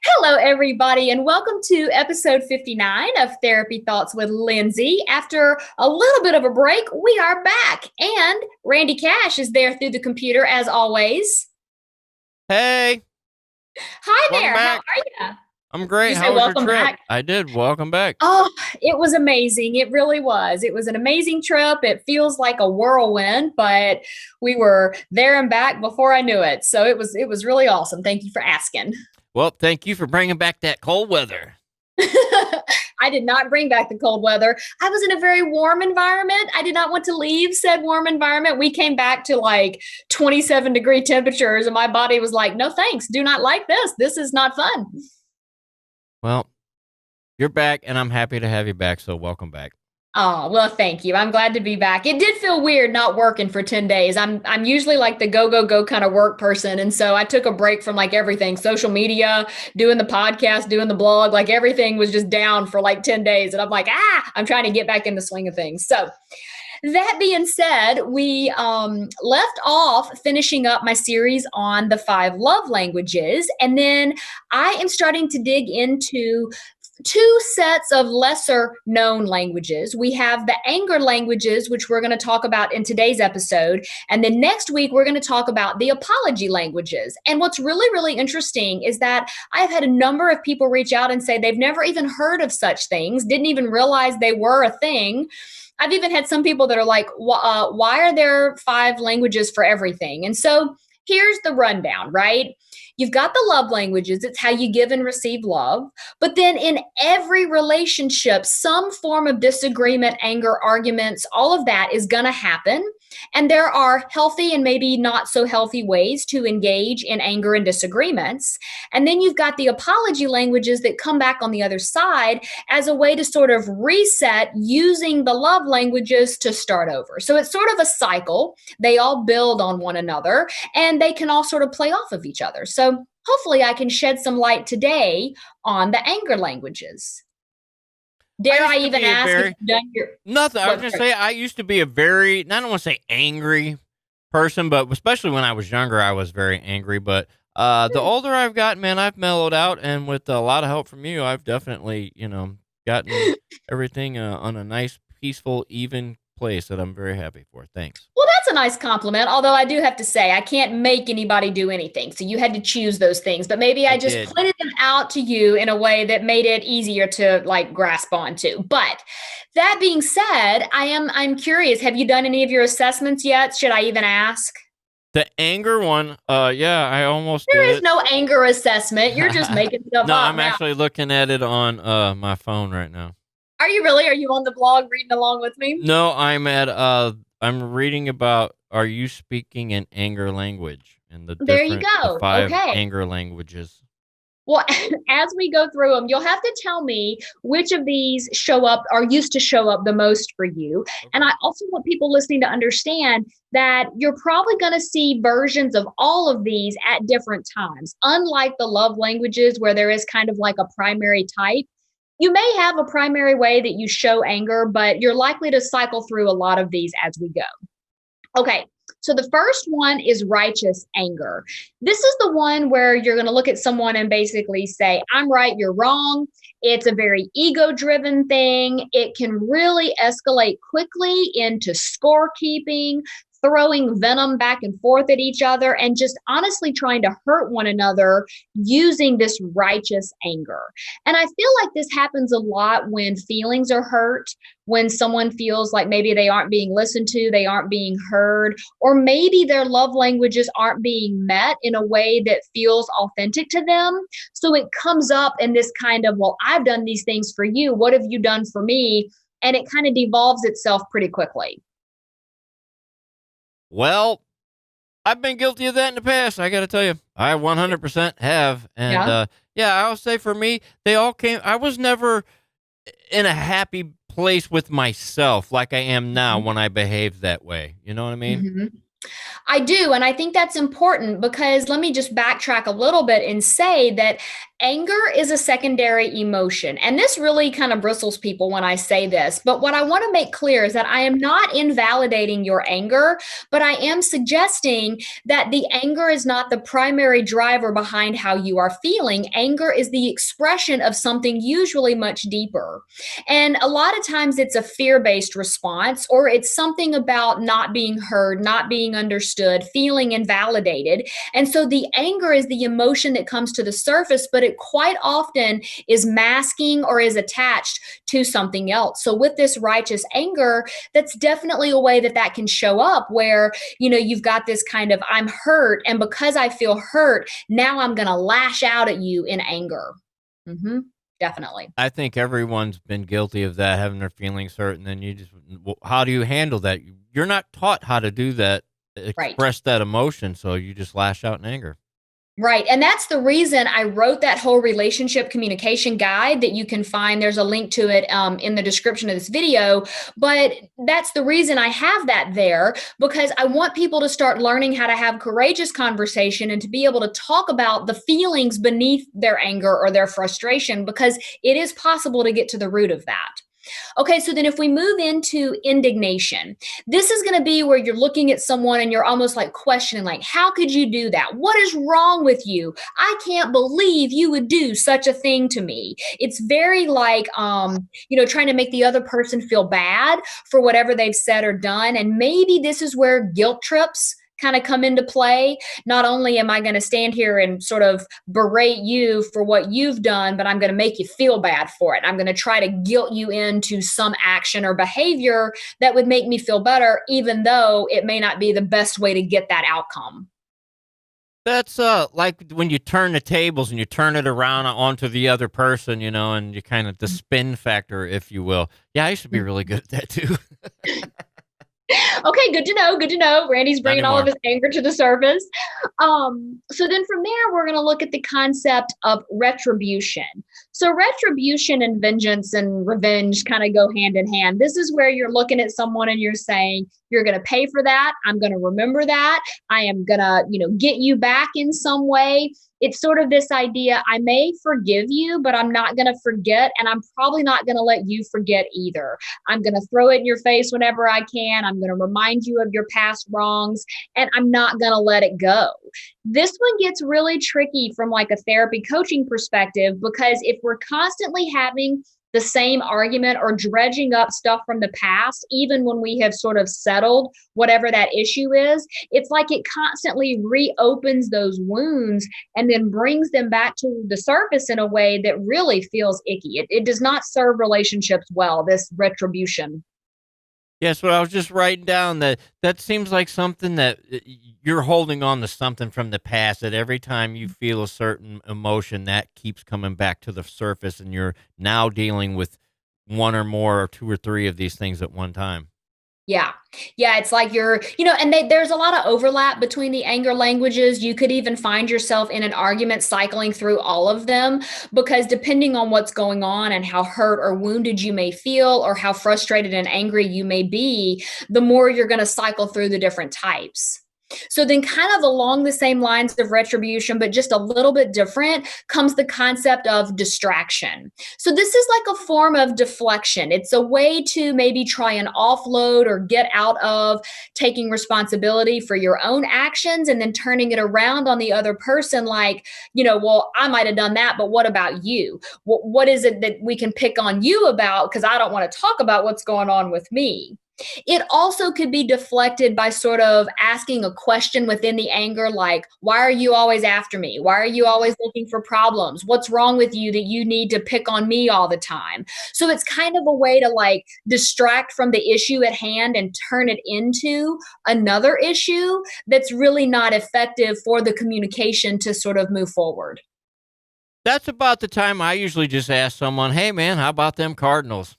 Hello, everybody, and welcome to episode 59 of Therapy Thoughts with Lindsay. After a little bit of a break, we are back, and Randy Cash is there through the computer as always. Hey, Hi welcome there, how back. are you? I'm Did you great. say How was your welcome trip? back? I did. Welcome back. Oh, it was amazing. It really was. It was an amazing trip. It feels like a whirlwind, but we were there and back before I knew it. So it was really awesome. Thank you for asking. Well, thank you for bringing back that cold weather. I did not bring back the cold weather. I was in a very warm environment. I did not want to leave said warm environment. We came back to like 27-degree temperatures, and my body was like, no thanks. Do not like this. This is not fun. Well, you're back, and I'm happy to have you back. So, welcome back. Oh, well, thank you. I'm glad to be back. It did feel weird not working for 10 days. I'm usually like the go kind of work person. And so I took a break from like everything, social media, doing the podcast, doing the blog, like everything was just down for like 10 days. And I'm like, I'm trying to get back in the swing of things. So that being said, we left off finishing up my series on the five love languages. And then I am starting to dig into two sets of lesser known languages. We have the anger languages, which we're going to talk about in today's episode. And then next week, we're going to talk about the apology languages. And what's really, really interesting is that I've had a number of people reach out and say they've never even heard of such things, didn't even realize they were a thing. I've even had some people that are like, why are there five languages for everything? And so here's the rundown, right? You've got the love languages. It's how you give and receive love. But then in every relationship, some form of disagreement, anger, arguments, all of that is going to happen. And there are healthy and maybe not so healthy ways to engage in anger and disagreements. And then you've got the apology languages that come back on the other side as a way to sort of reset using the love languages to start over. So it's sort of a cycle. They all build on one another and they can all sort of play off of each other. So hopefully I can shed some light today on the anger languages. I Dare I used to even be a ask if very you've done your nothing. I was what? gonna say I used to be a very I don't want to say angry person, but especially when I was younger, I was very angry. But the older I've gotten, man, I've mellowed out, and with a lot of help from you, I've definitely gotten everything on a nice, peaceful, even place that I'm very happy for. Thanks. Well, that's a nice compliment. Although I do have to say, I can't make anybody do anything. So you had to choose those things. But maybe I I just did. pointed them out to you in a way that made it easier to like grasp onto. But that being said, I'm curious. Have you done any of your assessments yet? Should I even ask? The anger one, yeah, I almost There did is it. no anger assessment. You're just making stuff No, up I'm now. actually looking at it on my phone right now. Are you really? Are you on the blog reading along with me? No, I'm reading about are you speaking an anger language and There you the go. five Okay. anger languages. Well, as we go through them, you'll have to tell me which of these show up or used to show up the most for you. And Okay. I also want people listening to understand that you're probably going to see versions of all of these at different times. Unlike the love languages, where there is kind of like a primary type, you may have a primary way that you show anger, but you're likely to cycle through a lot of these as we go. Okay, so the first one is righteous anger. This is the one where you're going to look at someone and basically say, I'm right, you're wrong. It's a very ego driven thing. It can really escalate quickly into scorekeeping, throwing venom back and forth at each other, and just honestly trying to hurt one another using this righteous anger. And I feel like this happens a lot when feelings are hurt, when someone feels like maybe they aren't being listened to, they aren't being heard, or maybe their love languages aren't being met in a way that feels authentic to them. So it comes up in this kind of, well, I've done these things for you. What have you done for me? And it kind of devolves itself pretty quickly. Well, I've been guilty of that in the past. I got to tell you, I 100% have. And Yeah. yeah, I'll say for me, they all came. I was never in a happy place with myself like I am now Mhm. when I behave that way. You know what I mean? Mhm. I do. And I think that's important because let me just backtrack a little bit and say that anger is a secondary emotion. And this really kind of bristles people when I say this. But what I want to make clear is that I am not invalidating your anger, but I am suggesting that the anger is not the primary driver behind how you are feeling. Anger is the expression of something usually much deeper. And a lot of times it's a fear based response, or it's something about not being heard, not being understood, feeling invalidated. And so the anger is the emotion that comes to the surface, but it quite often is masking or is attached to something else. So with this righteous anger, that's definitely a way that that can show up where, you've got this kind of, I'm hurt. And because I feel hurt, now I'm going to lash out at you in anger. Definitely. I think everyone's been guilty of that, having their feelings hurt, and then how do you handle that? You're not taught how to do that, Right. express that emotion, so you just lash out in anger. Right. And that's the reason I wrote that whole relationship communication guide that you can find. There's a link to it in the description of this video. But that's the reason I have that there, because I want people to start learning how to have courageous conversation and to be able to talk about the feelings beneath their anger or their frustration, because it is possible to get to the root of that. Okay, so then if we move into indignation, this is going to be where you're looking at someone and you're almost like questioning, like, how could you do that? What is wrong with you? I can't believe you would do such a thing to me. It's very like, trying to make the other person feel bad for whatever they've said or done. And maybe this is where guilt trips kind of come into play. Not only am I going to stand here and sort of berate you for what you've done, but I'm going to make you feel bad for it. I'm going to try to guilt you into some action or behavior that would make me feel better, even though it may not be the best way to get that outcome. That's like when you turn the tables and you turn it around onto the other person, and you kind of the spin factor, if you will. Yeah, I used to be really good at that too. Okay, good to know. Good to know. Randy's bringing all of his anger to the surface. So then from there, we're going to look at the concept of retribution. So retribution and vengeance and revenge kind of go hand in hand. This is where you're looking at someone and you're saying, you're going to pay for that. I'm going to remember that. I am going to, get you back in some way. It's sort of this idea, I may forgive you, but I'm not going to forget. And I'm probably not going to let you forget either. I'm going to throw it in your face whenever I can. I'm going to remind you of your past wrongs, and I'm not going to let it go. This one gets really tricky from like a therapy coaching perspective, because if we're constantly having the same argument or dredging up stuff from the past, even when we have sort of settled whatever that issue is, it's like it constantly reopens those wounds and then brings them back to the surface in a way that really feels icky. It does not serve relationships well, this retribution. Yes, but I was just writing down that seems like something that you're holding on to something from the past, that every time you feel a certain emotion, that keeps coming back to the surface, and you're now dealing with one or more or two or three of these things at one time. Yeah. Yeah. It's like there's a lot of overlap between the anger languages. You could even find yourself in an argument cycling through all of them, because depending on what's going on and how hurt or wounded you may feel or how frustrated and angry you may be, the more you're going to cycle through the different types. So then kind of along the same lines of retribution, but just a little bit different, comes the concept of distraction. So this is like a form of deflection. It's a way to maybe try and offload or get out of taking responsibility for your own actions and then turning it around on the other person like, well, I might have done that, but what about you? What is it that we can pick on you about? Because I don't want to talk about what's going on with me. It also could be deflected by sort of asking a question within the anger, like, why are you always after me? Why are you always looking for problems? What's wrong with you that you need to pick on me all the time? So it's kind of a way to like distract from the issue at hand and turn it into another issue that's really not effective for the communication to sort of move forward. That's about the time I usually just ask someone, hey, man, how about them Cardinals?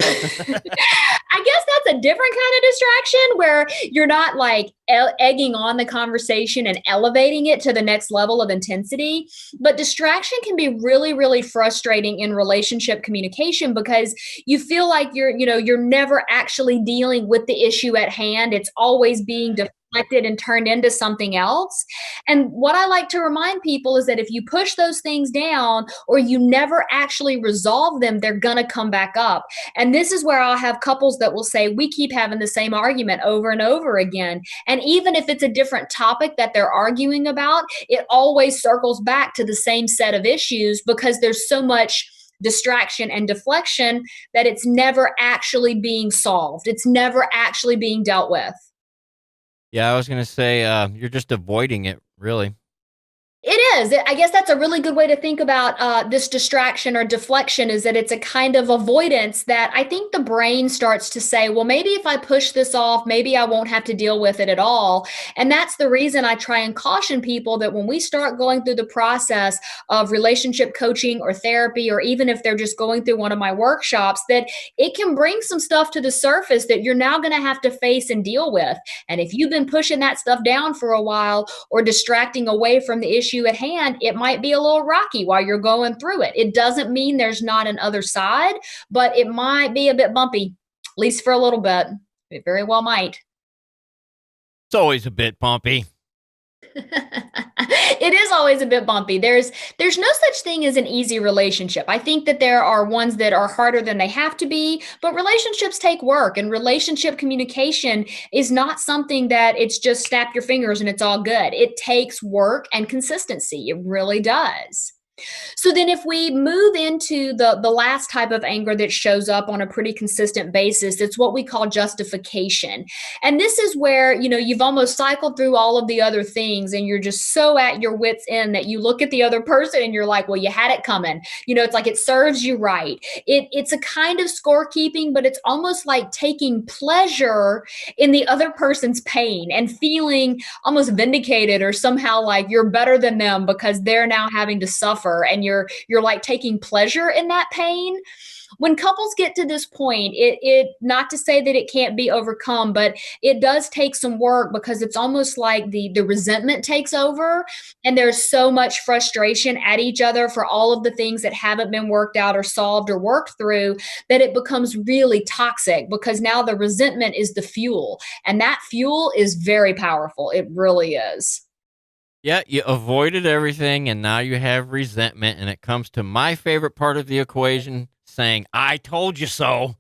I guess that's a different kind of distraction where you're not like egging on the conversation and elevating it to the next level of intensity. But distraction can be really, really frustrating in relationship communication because you feel like you're never actually dealing with the issue at hand. It's always being deflected and turned into something else. And what I like to remind people is that if you push those things down or you never actually resolve them, they're going to come back up. And this is where I'll have couples that will say, we keep having the same argument over and over again. And even if it's a different topic that they're arguing about, it always circles back to the same set of issues because there's so much distraction and deflection that it's never actually being solved. It's never actually being dealt with. Yeah, I was gonna say you're just avoiding it, really. It is. I guess that's a really good way to think about this distraction or deflection is that it's a kind of avoidance that I think the brain starts to say, well, maybe if I push this off, maybe I won't have to deal with it at all. And that's the reason I try and caution people that when we start going through the process of relationship coaching or therapy, or even if they're just going through one of my workshops, that it can bring some stuff to the surface that you're now going to have to face and deal with. And if you've been pushing that stuff down for a while or distracting away from the issue at hand, it might be a little rocky while you're going through it. It doesn't mean there's not an other side, but it might be a bit bumpy, at least for a little bit. It very well might. It's always a bit bumpy. It is always a bit bumpy. There's no such thing as an easy relationship. I think that there are ones that are harder than they have to be, but relationships take work, and relationship communication is not something that it's just snap your fingers and it's all good. It takes work and consistency. It really does. So then if we move into the last type of anger that shows up on a pretty consistent basis, it's what we call justification. And this is where, you've almost cycled through all of the other things and you're just so at your wits' end that you look at the other person and you're like, well, you had it coming. It's like it serves you right. It's a kind of scorekeeping, but it's almost like taking pleasure in the other person's pain and feeling almost vindicated or somehow like you're better than them because they're now having to suffer and you're like taking pleasure in that pain. When couples get to this point, it not to say that it can't be overcome, but it does take some work because it's almost like the resentment takes over and there's so much frustration at each other for all of the things that haven't been worked out or solved or worked through that it becomes really toxic because now the resentment is the fuel, and that fuel is very powerful. It really is. Yeah, you avoided everything and now you have resentment, and it comes to my favorite part of the equation, saying, I told you so.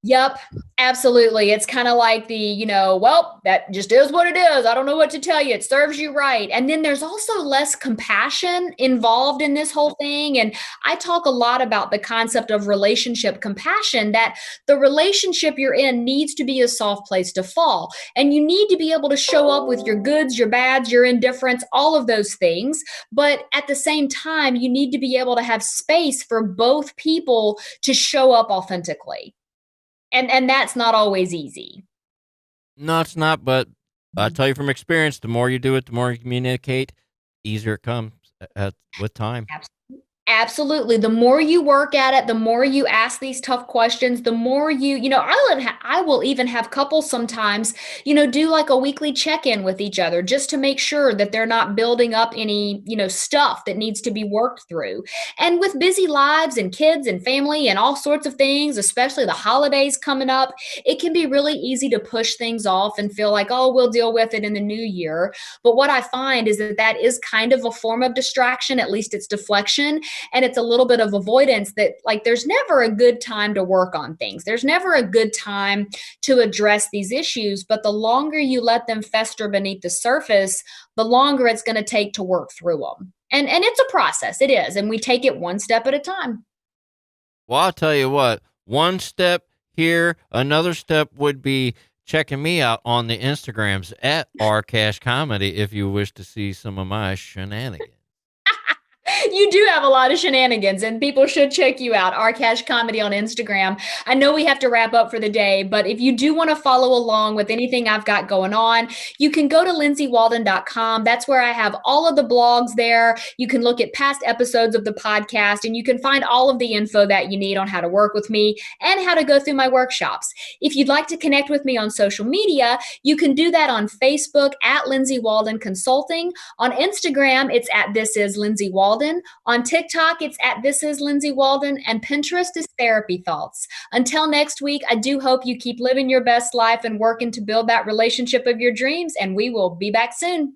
Yep, absolutely. It's kind of like well, that just is what it is. I don't know what to tell you. It serves you right. And then there's also less compassion involved in this whole thing. And I talk a lot about the concept of relationship compassion, that the relationship you're in needs to be a soft place to fall. And you need to be able to show up with your goods, your bads, your indifference, all of those things. But at the same time, you need to be able to have space for both people to show up authentically. And that's not always easy. No, it's not, but I tell you from experience, the more you do it, the more you communicate, easier it comes with time. Absolutely. The more you work at it, the more you ask these tough questions, the more I will even have couples sometimes, do like a weekly check-in with each other just to make sure that they're not building up any, stuff that needs to be worked through. And with busy lives and kids and family and all sorts of things, especially the holidays coming up, it can be really easy to push things off and feel like, oh, we'll deal with it in the new year. But what I find is that is kind of a form of distraction, at least it's deflection. And it's a little bit of avoidance that like there's never a good time to work on things. There's never a good time to address these issues. But the longer you let them fester beneath the surface, the longer it's going to take to work through them. And it's a process. It is. And we take it one step at a time. Well, I'll tell you what, one step here, another step would be checking me out on the Instagrams at rcashcomedy if you wish to see some of my shenanigans. You do have a lot of shenanigans, and people should check you out. Our Cash Comedy on Instagram. I know we have to wrap up for the day, but if you do want to follow along with anything I've got going on, you can go to lindsaywalden.com. That's where I have all of the blogs there. You can look at past episodes of the podcast, and you can find all of the info that you need on how to work with me and how to go through my workshops. If you'd like to connect with me on social media, you can do that on Facebook at Lindsay Walden Consulting. On Instagram, it's at This Is Lindsay Walden. Walden. On TikTok, it's at This Is Lindsay Walden, and Pinterest is Therapy Thoughts. Until next week, I do hope you keep living your best life and working to build that relationship of your dreams, and we will be back soon.